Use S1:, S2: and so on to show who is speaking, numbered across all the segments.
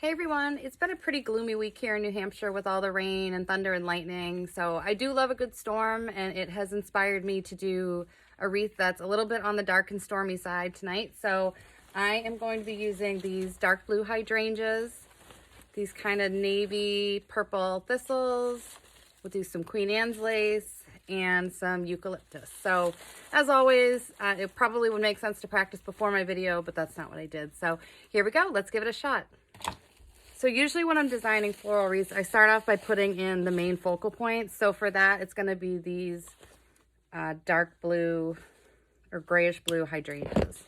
S1: Hey everyone, it's been a pretty gloomy week here in New Hampshire with all the rain and thunder and lightning. So I do love a good storm, and it has inspired me to do a wreath that's a little bit on the dark and stormy side tonight. So I am going to be using these dark blue hydrangeas, these kind of navy purple thistles. We'll do some Queen Anne's lace and some eucalyptus. So as always, it probably would make sense to practice before my video, but that's not what I did. So here we go, let's give it a shot. So usually when I'm designing floral wreaths, I start off by putting in the main focal points. So for that, it's going to be these dark blue or grayish blue hydrangeas.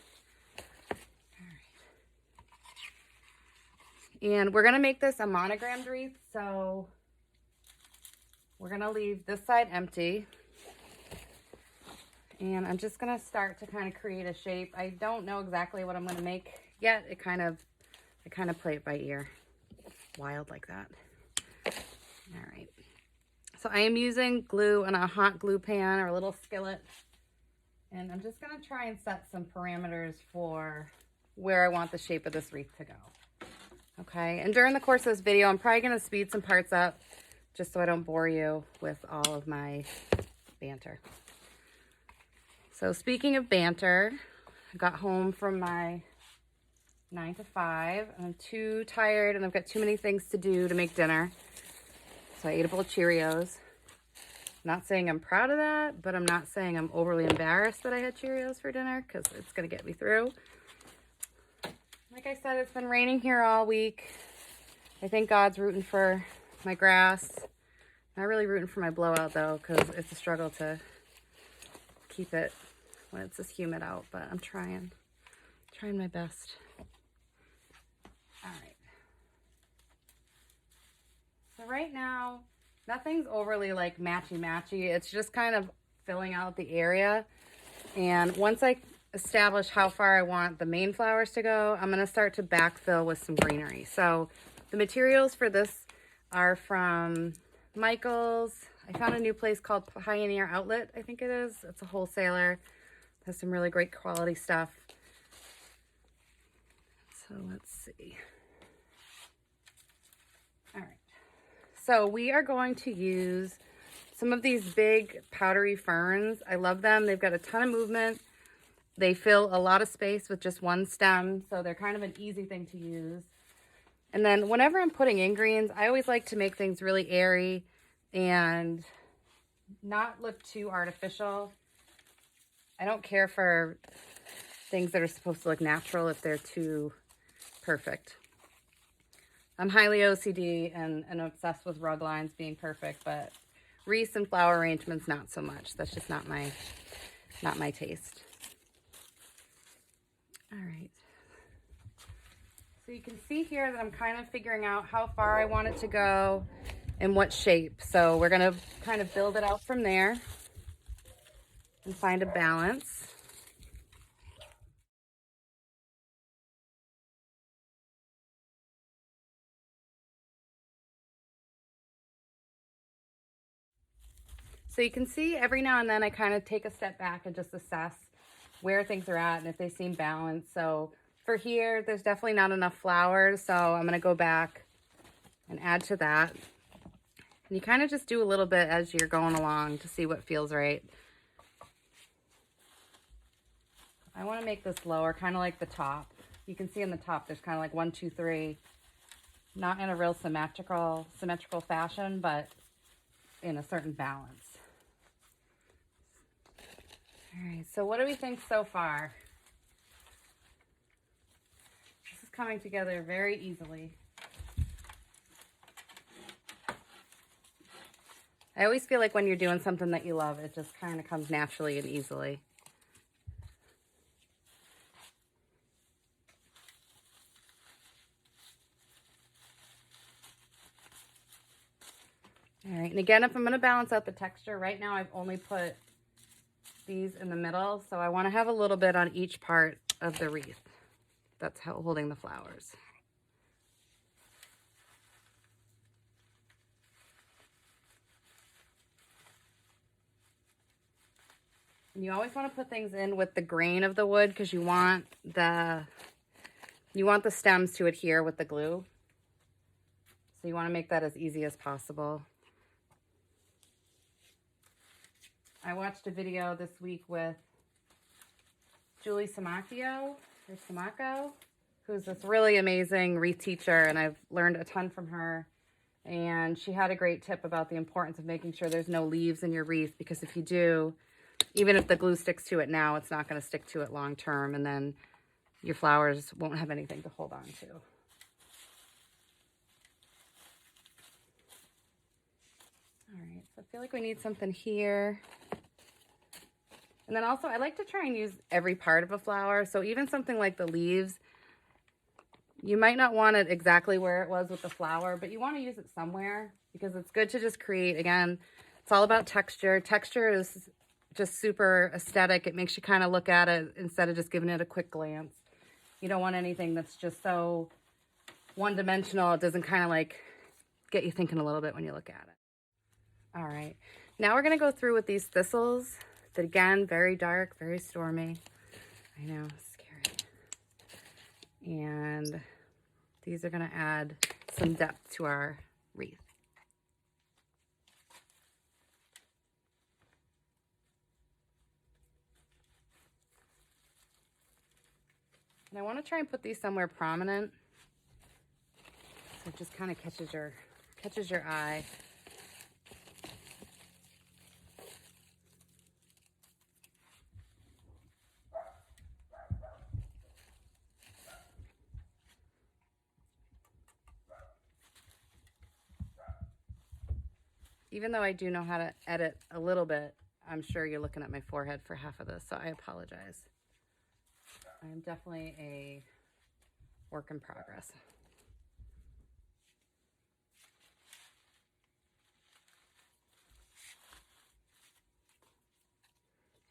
S1: And we're going to make this a monogrammed wreath. So we're going to leave this side empty. And I'm just going to start to kind of create a shape. I don't know exactly what I'm going to make yet. I kind of play it by ear. Wild like that. All right, so I am using glue in a hot glue pan or a little skillet, and I'm just going to try and set some parameters for where I want the shape of this wreath to go. Okay, and during the course of this video, I'm probably going to speed some parts up just so I don't bore you with all of my banter. So speaking of banter, I got home from my 9 to 5, and I'm too tired and I've got too many things to do to make dinner. So I ate a bowl of Cheerios. Not saying I'm proud of that, but I'm not saying I'm overly embarrassed that I had Cheerios for dinner, because it's going to get me through. Like I said, it's been raining here all week. I think God's rooting for my grass. Not really rooting for my blowout though, because it's a struggle to keep it when it's this humid out, but I'm trying my best. All right. So right now, nothing's overly like matchy-matchy. It's just kind of filling out the area. And once I establish how far I want the main flowers to go, I'm going to start to backfill with some greenery. So the materials for this are from Michael's. I found a new place called Pioneer Outlet, I think it is. It's a wholesaler. Has some really great quality stuff. So let's see. All right, so we are going to use some of these big powdery ferns. I love them. They've got a ton of movement. They fill a lot of space with just one stem, so they're kind of an easy thing to use. And then whenever I'm putting in greens, I always like to make things really airy and not look too artificial. I don't care for things that are supposed to look natural if they're too perfect. I'm highly OCD and obsessed with rug lines being perfect, but wreaths and flower arrangements, not so much. That's just not my taste. All right. So you can see here that I'm kind of figuring out how far I want it to go and what shape. So we're going to kind of build it out from there and find a balance. So you can see every now and then I kind of take a step back and just assess where things are at and if they seem balanced. So for here, there's definitely not enough flowers, so I'm going to go back and add to that. And you kind of just do a little bit as you're going along to see what feels right. I want to make this lower, kind of like the top. You can see in the top there's kind of like 1, 2, 3. Not in a real symmetrical fashion, but in a certain balance. All right, so what do we think so far? This is coming together very easily. I always feel like when you're doing something that you love, it just kind of comes naturally and easily. All right, and again, if I'm going to balance out the texture, right now I've only put these in the middle, so I want to have a little bit on each part of the wreath that's holding the flowers. And you always want to put things in with the grain of the wood because you want the stems to adhere with the glue. So you want to make that as easy as possible. I watched a video this week with Julie Samacchio, or Samacco, who's this really amazing wreath teacher, and I've learned a ton from her. And she had a great tip about the importance of making sure there's no leaves in your wreath, because if you do, even if the glue sticks to it now, it's not going to stick to it long term, and then your flowers won't have anything to hold on to. All right, so I feel like we need something here. And then also, I like to try and use every part of a flower. So even something like the leaves, you might not want it exactly where it was with the flower, but you want to use it somewhere, because it's good to just create. Again, it's all about texture. Texture is just super aesthetic. It makes you kind of look at it instead of just giving it a quick glance. You don't want anything that's just so one-dimensional. It doesn't kind of like get you thinking a little bit when you look at it. All right, now we're going to go through with these thistles that, again, very dark, very stormy. I know, scary. And these are going to add some depth to our wreath. And I want to try and put these somewhere prominent, so it just kind of catches your eye. Even though I do know how to edit a little bit, I'm sure you're looking at my forehead for half of this, so I apologize. I'm definitely a work in progress.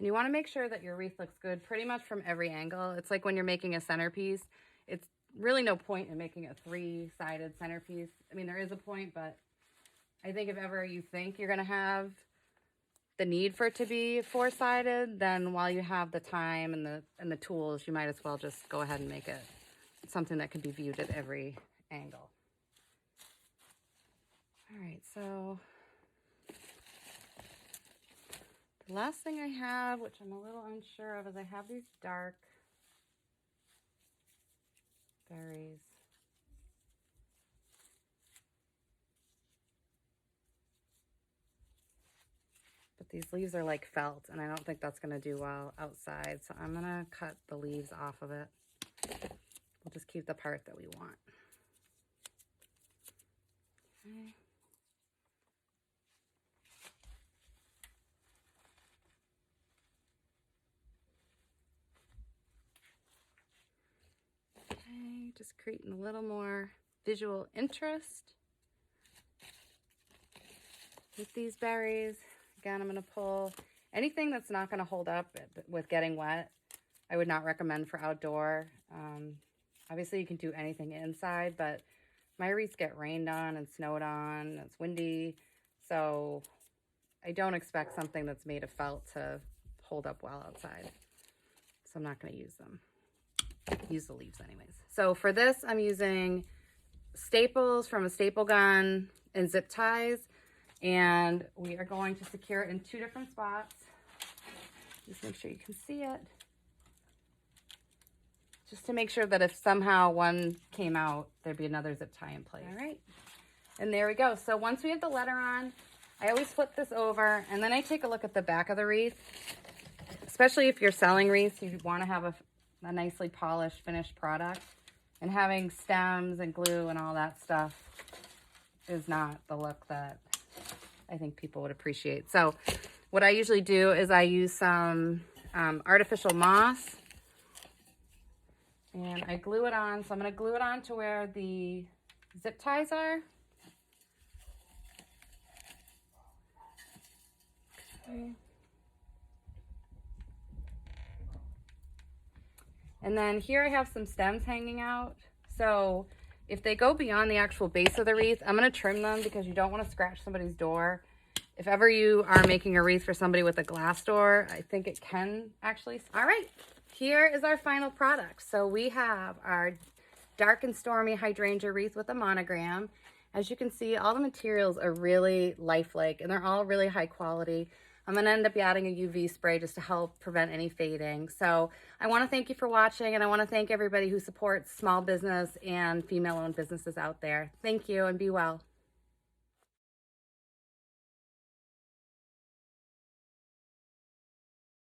S1: And you want to make sure that your wreath looks good pretty much from every angle. It's like when you're making a centerpiece, it's really no point in making a three-sided centerpiece. I mean, there is a point, but I think if ever you think you're going to have the need for it to be four-sided, then while you have the time and the tools, you might as well just go ahead and make it something that can be viewed at every angle. All right, so the last thing I have, which I'm a little unsure of, is I have these dark berries. But these leaves are like felt, and I don't think that's going to do well outside. So I'm going to cut the leaves off of it. We'll just keep the part that we want. Okay. Okay, just creating a little more visual interest with these berries. Again, I'm going to pull anything that's not going to hold up with getting wet. I would not recommend for outdoor. Obviously, you can do anything inside, but my wreaths get rained on and snowed on. It's windy, so I don't expect something that's made of felt to hold up well outside. So I'm not going to use them. Use the leaves anyways. So for this, I'm using staples from a staple gun and zip ties. And we are going to secure it in 2 different spots. Just make sure you can see it. Just to make sure that if somehow one came out, there'd be another zip tie in place. All right. And there we go. So once we have the letter on, I always flip this over, and then I take a look at the back of the wreath. Especially if you're selling wreaths, you want to have a nicely polished, finished product. And having stems and glue and all that stuff is not the look that I think people would appreciate. So what I usually do is I use some artificial moss, and I glue it on. So I'm going to glue it on to where the zip ties are. Okay. And then here I have some stems hanging out. So if they go beyond the actual base of the wreath, I'm going to trim them because you don't want to scratch somebody's door. If ever you are making a wreath for somebody with a glass door, I think it can actually. All right, here is our final product. So we have our dark and stormy hydrangea wreath with a monogram. As you can see, all the materials are really lifelike and they're all really high quality. I'm going to end up adding a UV spray just to help prevent any fading. So I want to thank you for watching, and I want to thank everybody who supports small business and female-owned businesses out there. Thank you, and be well.